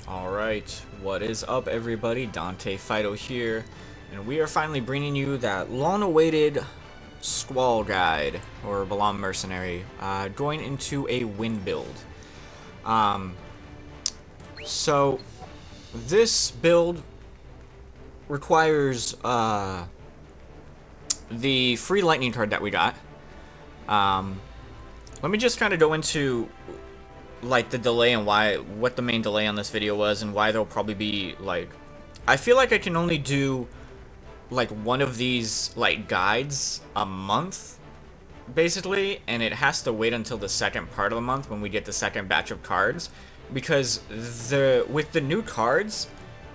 Alright, what is up everybody? Dante Fido here, and we are finally bringing you that long-awaited Squall guide, or Balam Mercenary, going into a wind build. Um, so, this build requires the free lightning card that we got. Let me just kind of go into like the delay and what the main delay on this video was and why there'll probably be like, I feel like I can only do like one of these like guides a month basically, and it has to wait until the second part of the month when we get the second batch of cards, because with the new cards,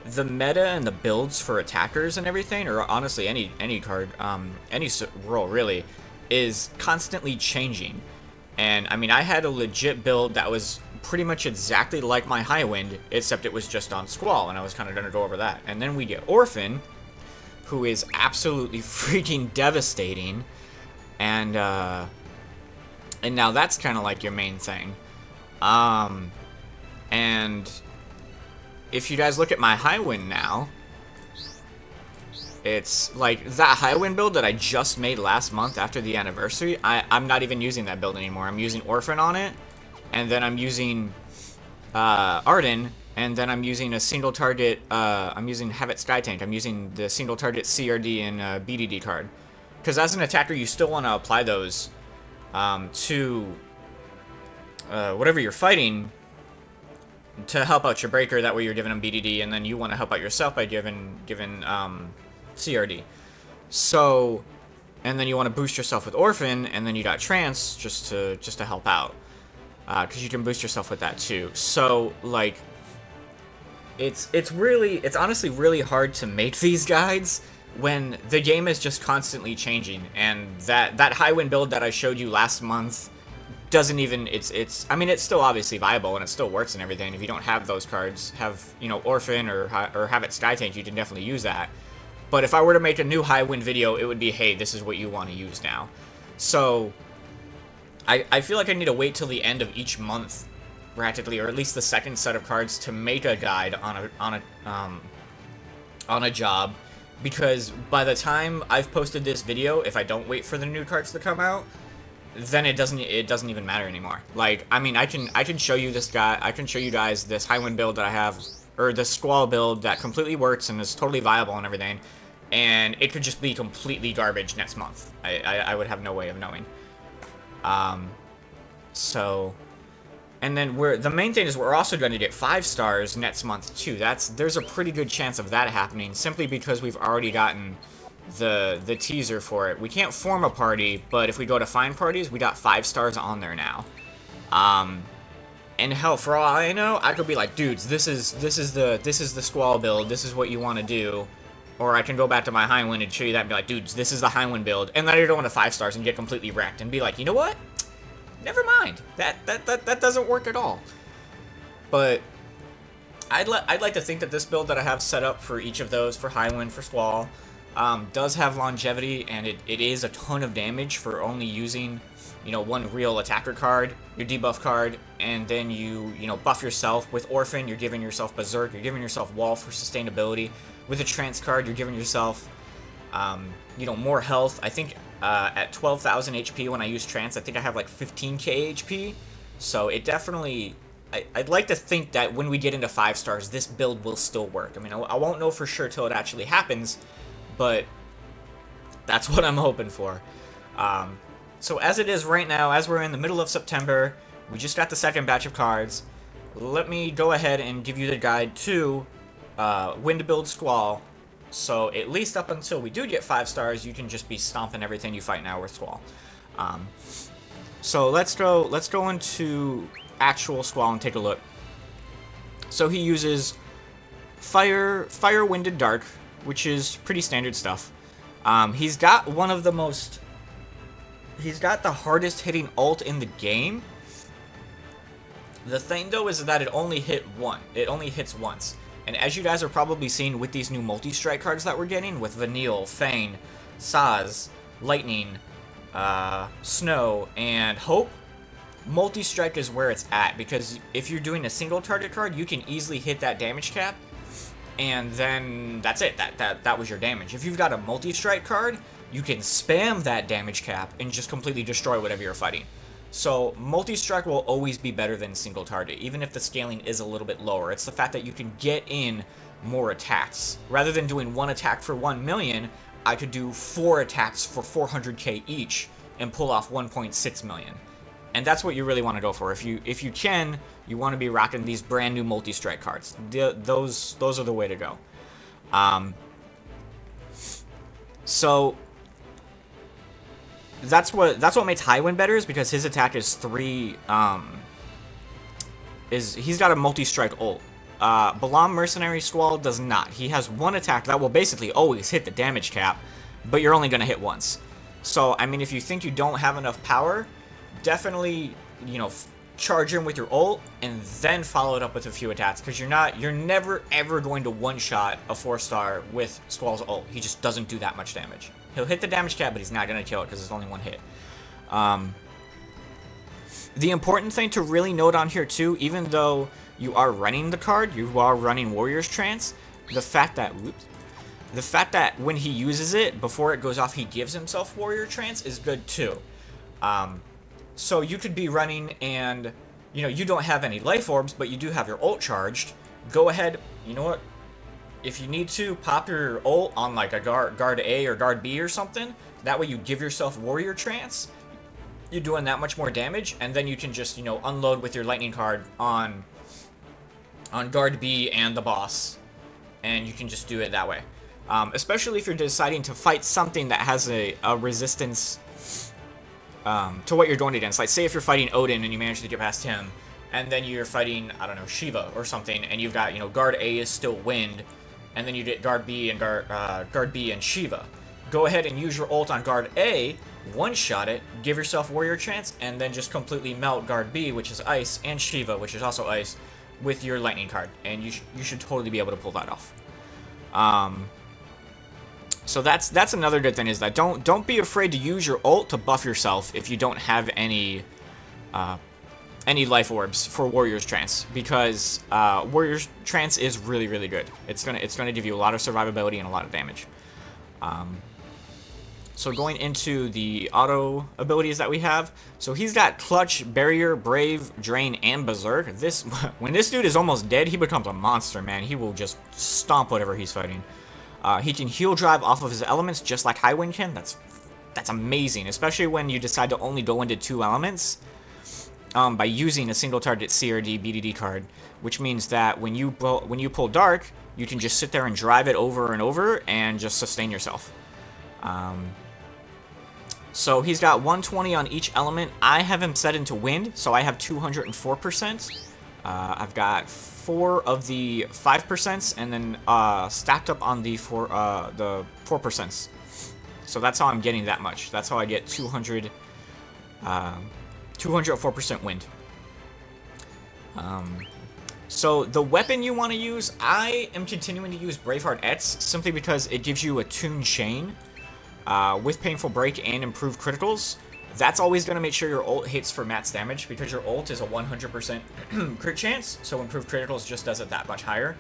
the meta and the builds for attackers and everything, or honestly any card, any role really, is constantly changing. And I mean, I had a legit build that was pretty much exactly like my High Wind, except it was just on Squall, and I was kind of going to go over that. And then we get Orphan, who is absolutely freaking devastating, and now that's kind of like your main thing. And if you guys look at my High Wind now, it's like that High Wind build that I just made last month after the anniversary. I'm not even using that build anymore. I'm using Orphan on it, and then I'm using Arden, and then I'm using a single target, I'm using Havit Sky Tank. I'm using the single target CRD and BDD card. Because as an attacker, you still want to apply those to whatever you're fighting to help out your breaker. That way you're giving them BDD, and then you want to help out yourself by giving CRD. So, and then you want to boost yourself with Orphan, and then you got Trance just to help out, because you can boost yourself with that too. So like, it's honestly really hard to make these guides when the game is just constantly changing, and that High Wind build that I showed you last month doesn't even, I mean, it's still obviously viable and it still works and everything. If you don't have those cards, you know, Orphan or have it Sky Tank, you can definitely use that. But if I were to make a new High Wind video, it would be, hey, this is what you want to use now. So I feel like I need to wait till the end of each month, practically, or at least the second set of cards, to make a guide on a job, because by the time I've posted this video, if I don't wait for the new cards to come out, then it doesn't even matter anymore. Like, I mean, I can show you this guy, I can show you guys this High Wind build that I have, or this Squall build that completely works and is totally viable and everything, and it could just be completely garbage next month. I would have no way of knowing. So, and then the main thing is we're also going to get 5 stars next month too. There's a pretty good chance of that happening, simply because we've already gotten the teaser for it. We can't form a party, but if we go to find parties, we got 5 stars on there now. And hell, for all I know, I could be like, dudes, this is the Squall build. This is what you want to do. Or I can go back to my High Wind and show you that and be like, dudes, this is the High Wind build. And then I go into 5 stars and get completely wrecked and be like, you know what? Never mind. That doesn't work at all. But I'd like to think that this build that I have set up for each of those, for High Wind, for Squall, does have longevity, and it is a ton of damage for only using, you know, one real attacker card, your debuff card, and then you know, buff yourself. With Orphan, you're giving yourself Berserk, you're giving yourself Wall for sustainability. With a Trance card, you're giving yourself, you know, more health. I think at 12,000 HP when I use Trance, I think I have like 15k HP, so it definitely, I'd like to think that when we get into 5 stars, this build will still work. I mean, I won't know for sure till it actually happens, but that's what I'm hoping for. So as it is right now, as we're in the middle of September, we just got the second batch of cards. Let me go ahead and give you the guide to when to build Squall. So at least up until we do get 5 stars, you can just be stomping everything you fight now with Squall. So let's go into actual Squall and take a look. So he uses Fire, Wind, and Dark, which is pretty standard stuff. He's got the hardest hitting ult in the game. The thing though is that it only hits once. And as you guys are probably seeing with these new multi-strike cards that we're getting, with Vanille, Fane, Saz, Lightning, Snow, and Hope, multi-strike is where it's at, because if you're doing a single target card, you can easily hit that damage cap, and then that's it. That was your damage. If you've got a multi-strike card, you can spam that damage cap and just completely destroy whatever you're fighting. So multi-strike will always be better than single target, even if the scaling is a little bit lower. It's the fact that you can get in more attacks. Rather than doing one attack for 1 million, I could do 4 attacks for 400k each and pull off 1.6 million. And that's what you really want to go for. If you can, you want to be rocking these brand new multi-strike cards. Those are the way to go. So that's what makes Highwind better, is because his attack is 3. He's got a multi-strike ult. Balam Mercenary Squall does not. He has 1 attack that will basically always hit the damage cap, but you're only gonna hit once. So I mean, if you think you don't have enough power, definitely, you know, charge him with your ult and then follow it up with a few attacks, because you're never ever going to one-shot a 4-star with Squall's ult. He just doesn't do that much damage. He'll hit the damage cap, but he's not gonna kill it because it's only 1 hit. The important thing to really note on here too, even though you are running the card, you are running Warrior's Trance, the fact that when he uses it, before it goes off, he gives himself Warrior Trance is good too. So you could be running and, you know, you don't have any life orbs, but you do have your ult charged. Go ahead, you know what? If you need to, pop your ult on like a guard A or guard B or something. That way you give yourself Warrior Trance. You're doing that much more damage, and then you can just, you know, unload with your lightning card on guard B and the boss, and you can just do it that way. Especially if you're deciding to fight something that has a resistance to what you're going against. Like, say if you're fighting Odin and you manage to get past him, and then you're fighting, I don't know, Shiva or something, and you've got, you know, guard A is still wind, and then you get guard B and guard B and Shiva. Go ahead and use your ult on guard A, one-shot it, give yourself Warrior Trance, and then just completely melt guard B, which is ice, and Shiva, which is also ice, with your lightning card, and you should totally be able to pull that off. So that's another good thing, is that don't be afraid to use your ult to buff yourself if you don't have any life orbs for Warrior's Trance, because Warrior's Trance is really, really good. It's gonna give you a lot of survivability and a lot of damage. So going into the auto abilities that we have, so he's got Clutch, Barrier, Brave, Drain, and Berserk. When this dude is almost dead, he becomes a monster, man. He will just stomp whatever he's fighting. He can heal drive off of his elements just like Highwind can. That's amazing, especially when you decide to only go into 2 elements by using a single target CRD BDD card, which means that when you pull Dark, you can just sit there and drive it over and over and just sustain yourself. So he's got 120 on each element. I have him set into Wind, so I have 204%. I've got 4 of the 5%, and then stacked up on the 4%. So that's how I'm getting that much. That's how I get 204% Wind. So the weapon you want to use, I am continuing to use Braveheart Etz, simply because it gives you a Tune Chain with Painful Break and improved criticals. That's always going to make sure your ult hits for max damage, because your ult is a 100% crit chance, so improved criticals just does it that much higher.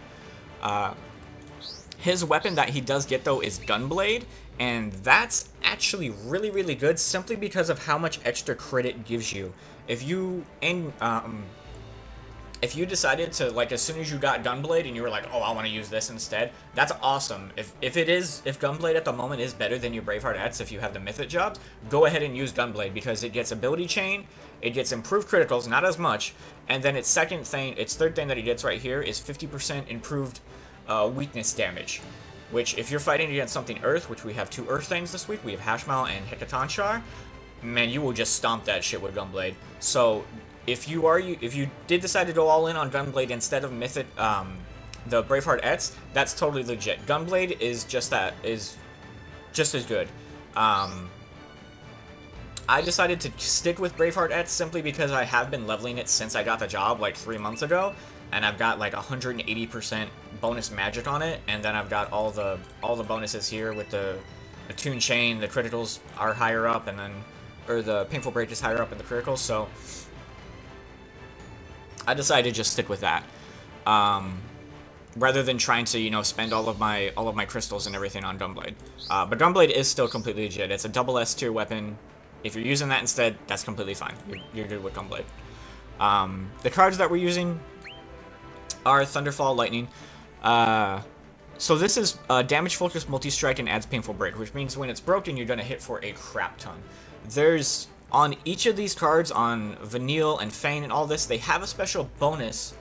His weapon that he does get, though, is Gunblade, and that's actually really, really good, simply because of how much extra crit it gives you. If you decided to, like, as soon as you got Gunblade and you were like, oh, I want to use this instead, that's awesome. If Gunblade at the moment is better than your Braveheart Etz, if you have the Mythic jobs, go ahead and use Gunblade, because it gets ability chain, it gets improved criticals, not as much, and then its third thing that he gets right here is 50% improved weakness damage, which if you're fighting against something Earth, which we have 2 Earth things this week, we have Hashmal and Hekatonchar, man, you will just stomp that shit with Gunblade. So if you did decide to go all in on Gunblade instead of Mythic, the Braveheart Etz, that's totally legit. Gunblade is just as good. I decided to stick with Braveheart Etz simply because I have been leveling it since I got the job like 3 months ago, and I've got like 180% bonus magic on it, and then I've got all the bonuses here with the Tune Chain. The criticals are higher up, and then the Painful Break is higher up in the criticals, so I decided to just stick with that. Rather than trying to, you know, spend all of my crystals and everything on Dumbblade. But Dumbblade is still completely legit. It's a double S tier weapon. If you're using that instead, that's completely fine. You're good with Dumbblade. The cards that we're using are Thunderfall, Lightning. So this is damage focus, multi-strike, and adds painful break, which means when it's broken, you're gonna hit for a crap ton. There's, on each of these cards, on Vanille and Fane and all this, they have a special bonus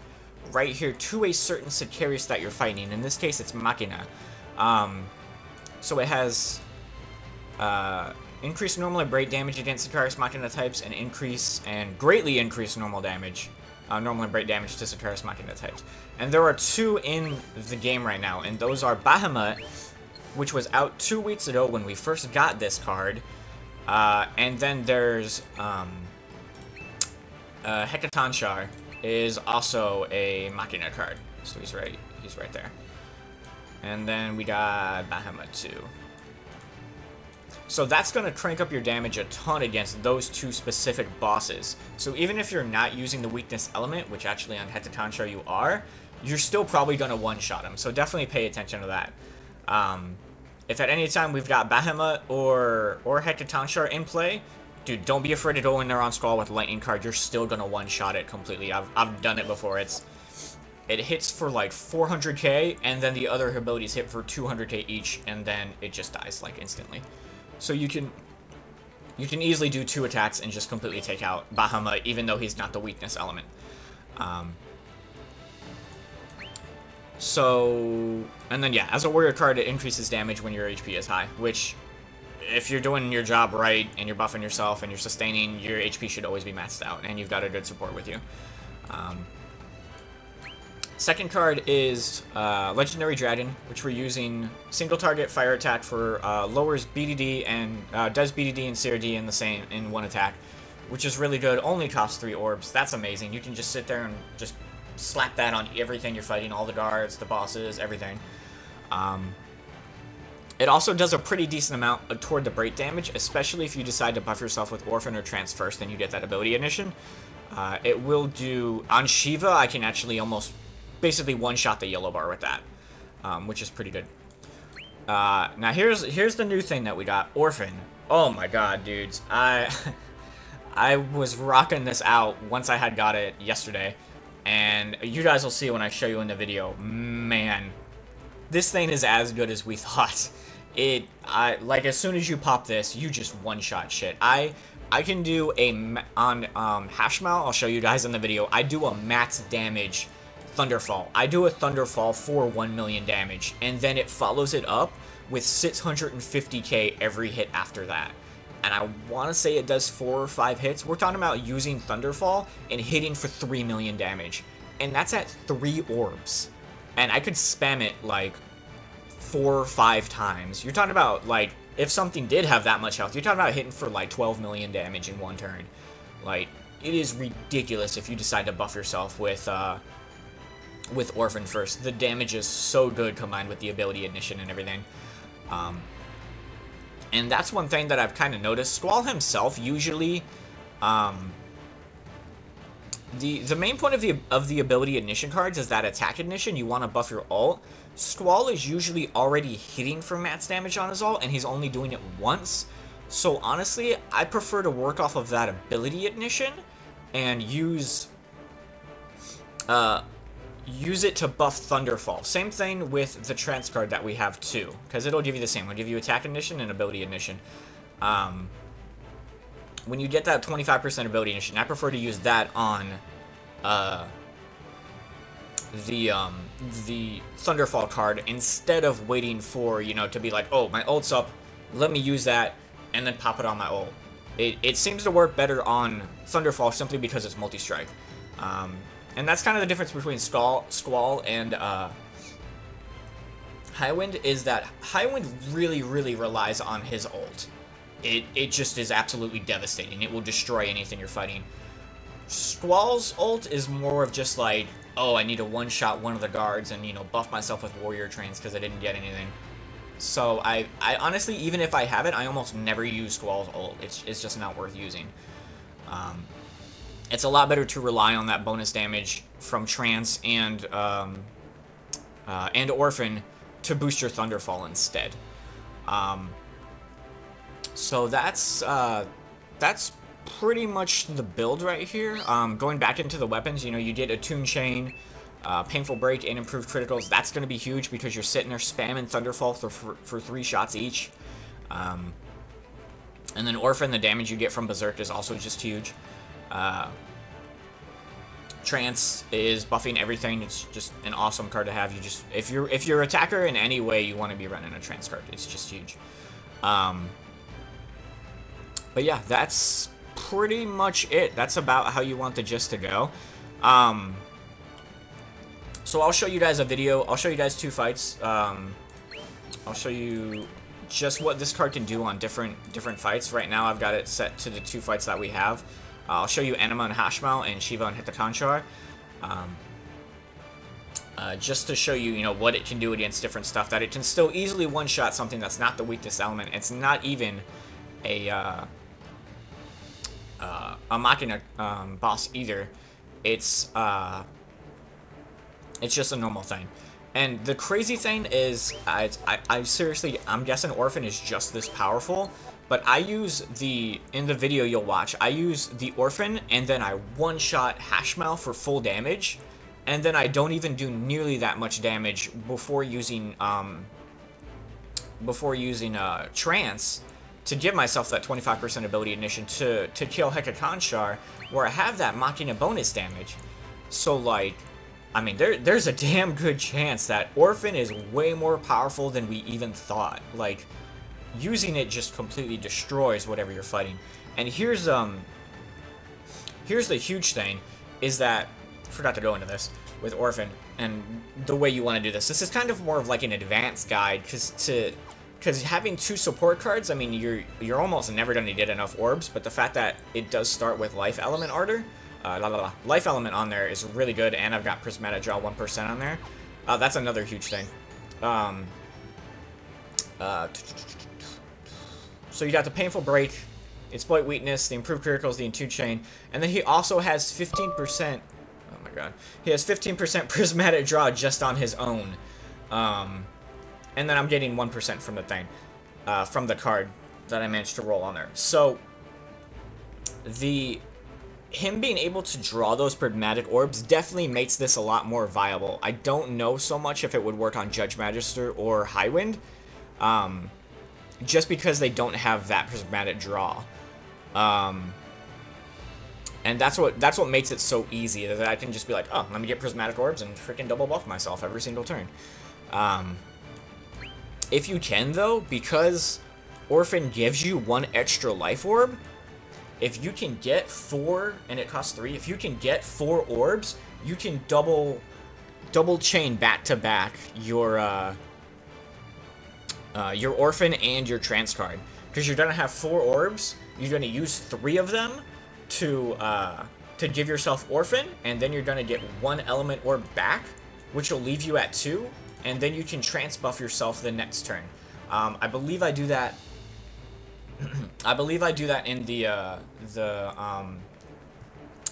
right here to a certain Sicarius that you're fighting. In this case, it's Machina. So it has increase normal and break damage against Sicarius Machina types, and increase and greatly increase normal damage, normal and break damage to Sicarius Machina types. And there are 2 in the game right now, and those are Bahamut, which was out 2 weeks ago when we first got this card, and then there's Hecatonchar is also a Machina card, so he's right there. And then we got Bahamut too. So that's going to crank up your damage a ton against those 2 specific bosses. So even if you're not using the weakness element, which actually on Hecatonchar you are, you're still probably going to one-shot him. So definitely pay attention to that. If at any time we've got Bahamut or Hecatonchar in play, dude, don't be afraid to go in there on Squall with Lightning card. You're still going to one-shot it completely. I've done it before. It hits for like 400k, and then the other abilities hit for 200k each, and then it just dies like instantly. So you can easily do 2 attacks and just completely take out Bahamut, even though he's not the weakness element. And then yeah, as a warrior card, it increases damage when your HP is high, which, if you're doing your job right, and you're buffing yourself, and you're sustaining, your HP should always be maxed out, and you've got a good support with you. Second card is Legendary Dragon, which we're using single target fire attack for lowers BDD and does BDD and CRD in one attack, which is really good. Only costs 3 orbs. That's amazing. You can just sit there and just slap that on everything you're fighting, all the guards, the bosses, everything. It also does a pretty decent amount toward the break damage, especially if you decide to buff yourself with Orphan or Trance first, then you get that ability ignition. It will do on Shiva. I can actually almost basically one-shot the yellow bar with that, which is pretty good. Now here's the new thing that we got, Orphan. Oh my god, dudes, I was rocking this out once I had got it yesterday, and you guys will see when I show you in the video. Man, this thing is as good as we thought. Like, as soon as you pop this, you just one-shot shit. I can do on Hashmal, I'll show you guys in the video, I do a max damage Thunderfall. I do a Thunderfall for 1 million damage, and then it follows it up with 650k every hit after that. And I want to say it does 4 or 5 hits. We're talking about using Thunderfall and hitting for 3 million damage. And that's at 3 orbs. And I could spam it like 4 or 5 times. You're talking about, like, if something did have that much health, you're talking about hitting for like 12 million damage in 1 turn. Like, it is ridiculous if you decide to buff yourself with Orphan first. The damage is so good combined with the ability ignition and everything. And that's one thing that I've kind of noticed. Squall himself usually, the main point of the ability ignition cards is that attack ignition. You want to buff your ult. Squall is usually already hitting for max damage on his ult, and he's only doing it once. So honestly, I prefer to work off of that ability ignition and use it to buff Thunderfall. Same thing with the Trance card that we have too, because it'll give you the same. It'll give you attack ignition and ability ignition. When you get that 25% ability ignition, I prefer to use that on the Thunderfall card instead of waiting for, you know, to be like, oh, my ult's up, let me use that and then pop it on my ult. It seems to work better on Thunderfall simply because it's multi-strike. And that's kind of the difference between Squall and Highwind, is that Highwind really, really relies on his ult. It just is absolutely devastating. It will destroy anything you're fighting. Squall's ult is more of just like, oh, I need to one-shot one of the guards and, you know, buff myself with warrior trains because I didn't get anything. So I honestly, even if I have it, I almost never use Squall's ult. It's just not worth using. it's a lot better to rely on that bonus damage from Trance and Orphan to boost your Thunderfall instead. So that's pretty much the build right here. Going back into the weapons, you know, you get Attune Chain, Painful Break, and Improved Criticals. That's going to be huge because you're sitting there spamming Thunderfall for 3 shots each. And then Orphan, the damage you get from Berserk is also just huge. Trance is buffing everything. It's just an awesome card to have. You just if you're attacker in any way, you want to be running a Trance card. It's just huge. But yeah, that's pretty much it. That's about how you want the gist to go. So I'll show you guys a video. I'll show you guys 2 fights. I'll show you just what this card can do on different fights. Right now I've got it set to the 2 fights that we have. I'll show you Anima and Hashmal and Shiva and Hitakanchar. Just to show you, you know, what it can do against different stuff. That it can still easily one-shot something that's not the weakness element. It's not even a Machina boss either. It's just a normal thing. And the crazy thing is, I seriously, I'm guessing Orphan is just this powerful, but I use in the video you'll watch, I use the Orphan, and then I one-shot Hashmal for full damage, and then I don't even do nearly that much damage before using Trance to give myself that 25% ability ignition to kill Hekakonshar, where I have that Machina bonus damage. So, like, I mean, there's a damn good chance that Orphan is way more powerful than we even thought. Like, using it just completely destroys whatever you're fighting. And here's the huge thing, is that, I forgot to go into this with Orphan, and the way you want to do this. This is kind of more of like an advanced guide, because having 2 support cards, I mean, you're almost never going to get enough orbs, but the fact that it does start with Life Element Ardor, Life Element on there is really good, and I've got Prismatic Draw 1% on there. That's another huge thing. So you got the Painful Break, Exploit Weakness, the Improved Criticals, the Attune Chain, and then he also has 15%, oh my god, he has 15% Prismatic Draw just on his own. And then I'm getting 1% from the thing, from the card that I managed to roll on there. So, him being able to draw those prismatic orbs definitely makes this a lot more viable. I don't know so much if it would work on Judge Magister or Highwind, just because they don't have that prismatic draw. And that's what makes it so easy, that I can just be like, oh, let me get prismatic orbs and freaking double buff myself every single turn. If you can, though, because Orphan gives you 1 extra life orb, if you can get 4, and it costs 3, if you can get 4 orbs, you can double chain back to back your Orphan and your Trance card, because you're gonna have 4 orbs. You're gonna use 3 of them to give yourself Orphan, and then you're gonna get 1 element orb back, which will leave you at 2, and then you can Trance buff yourself the next turn. I believe I do that. I believe I do that in the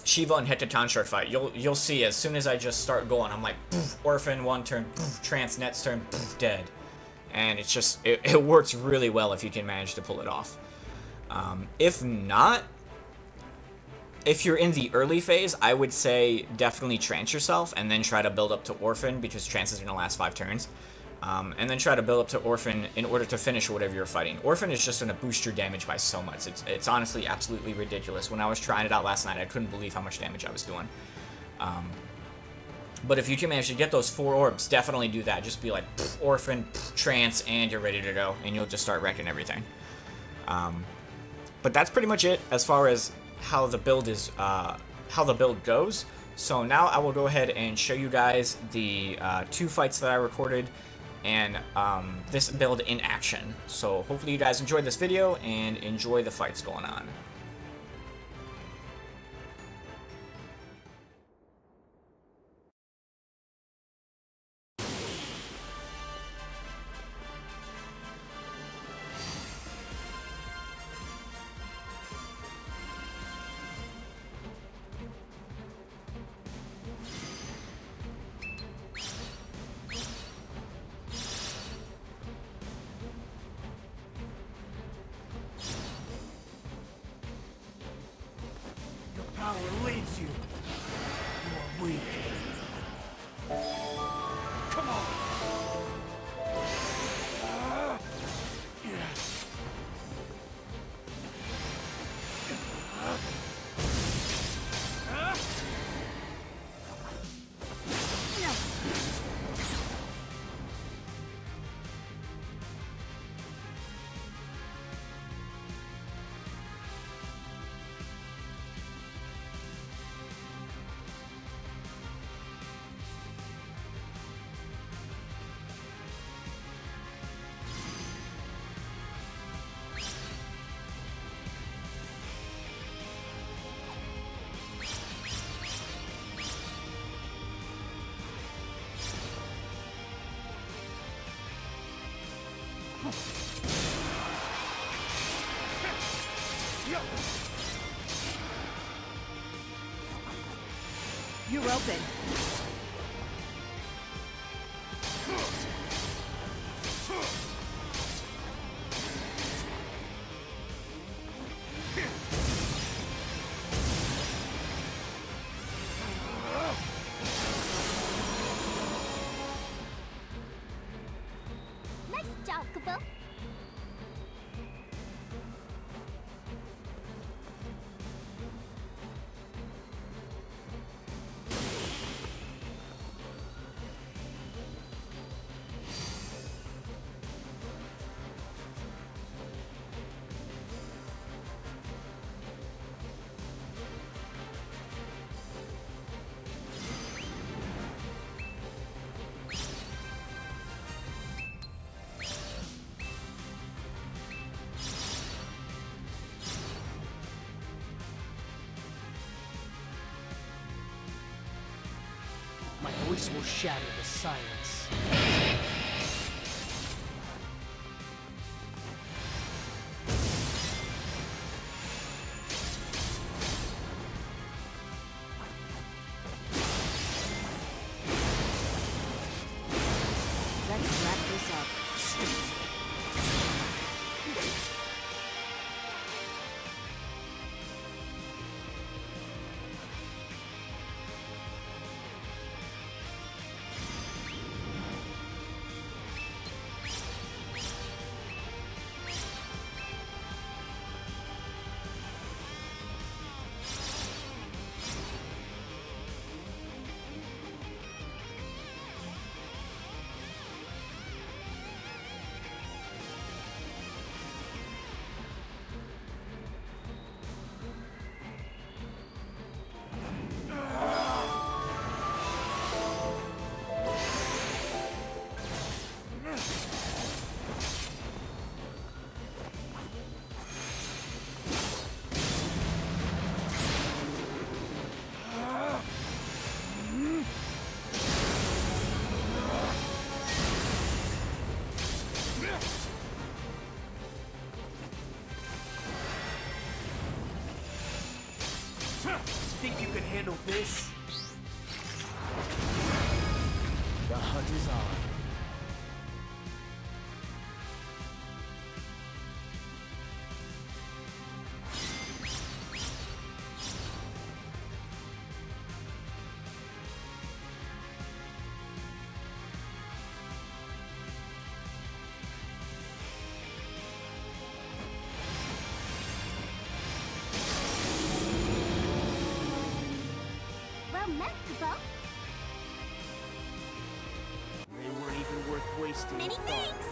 Shiva and Hekatonshar fight. You'll see as soon as I just start going, I'm like, poof, Orphan 1 turn, poof, Trance next turn, poof, dead. And it's just, it works really well if you can manage to pull it off. If not, if you're in the early phase, I would say definitely Trance yourself and then try to build up to Orphan, because Trance is going to last 5 turns. And then try to build up to Orphan in order to finish whatever you're fighting. Orphan is just going to boost your damage by so much. It's honestly absolutely ridiculous. When I was trying it out last night, I couldn't believe how much damage I was doing. But if you can manage to get those 4 orbs, definitely do that. Just be like, Orphan, Trance, and you're ready to go. And you'll just start wrecking everything. But that's pretty much it as far as how the build is, how the build goes. So now I will go ahead and show you guys the 2 fights that I recorded, and this build in action. So hopefully you guys enjoyed this video and enjoy the fights going on. weak. Come on! You're open. Nice job, Kupo. My voice will shatter the silence. Let's wrap this up. Think you can handle this? The hunt is on. Well met, Kupo. They weren't even worth wasting. Many thanks.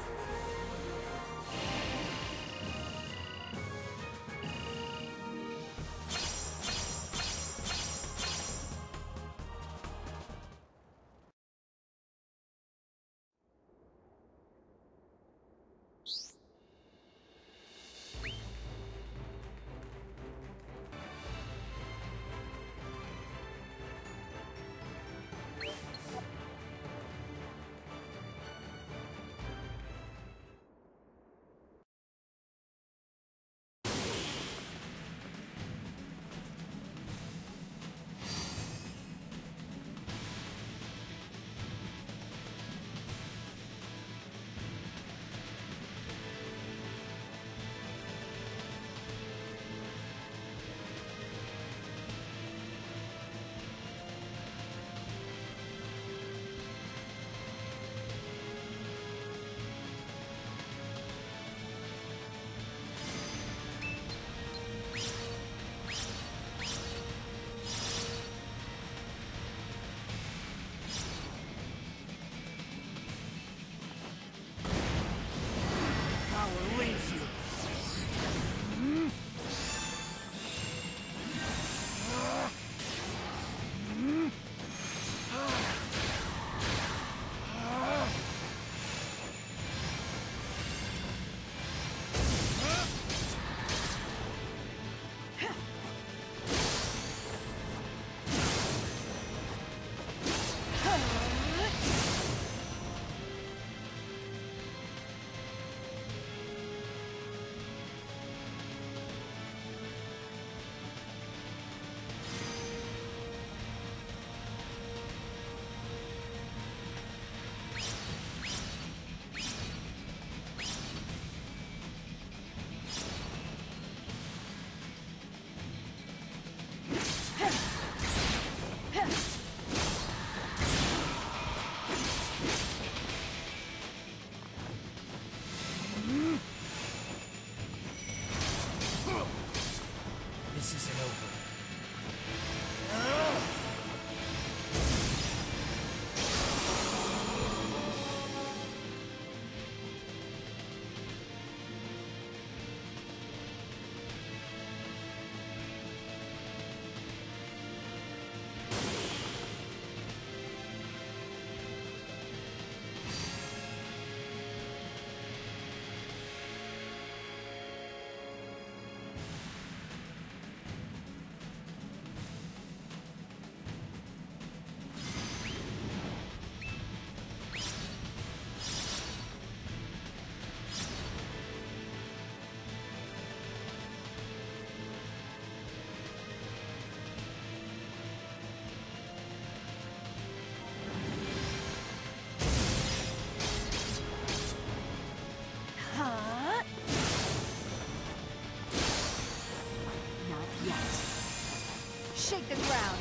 second round.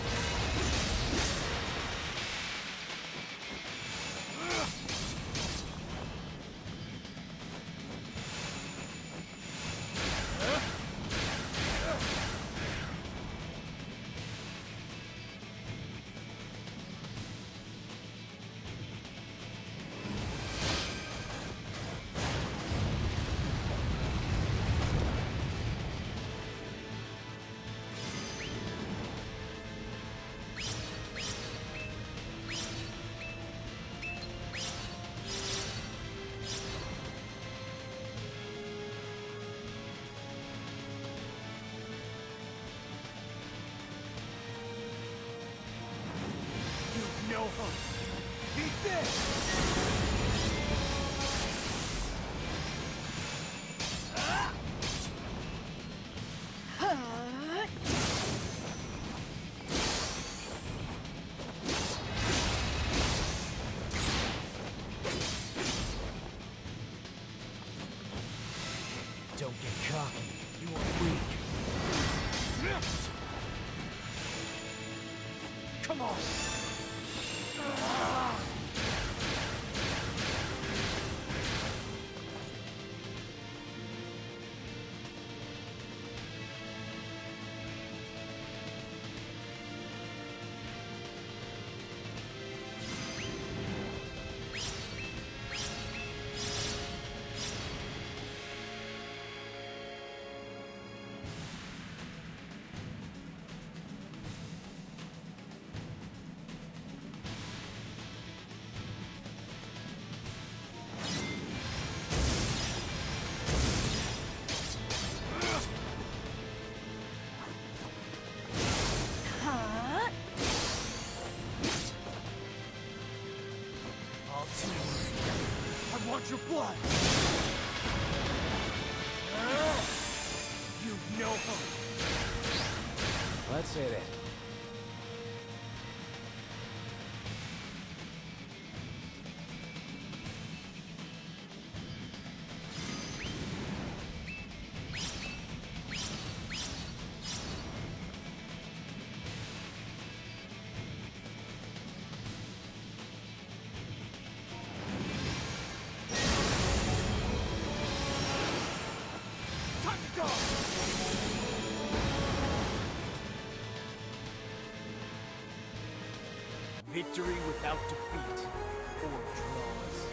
No hope. Eat this! Don't get cocky. You are weak. Come on! I want your blood! You've no hope! Let's hit it. Victory without defeat or draws.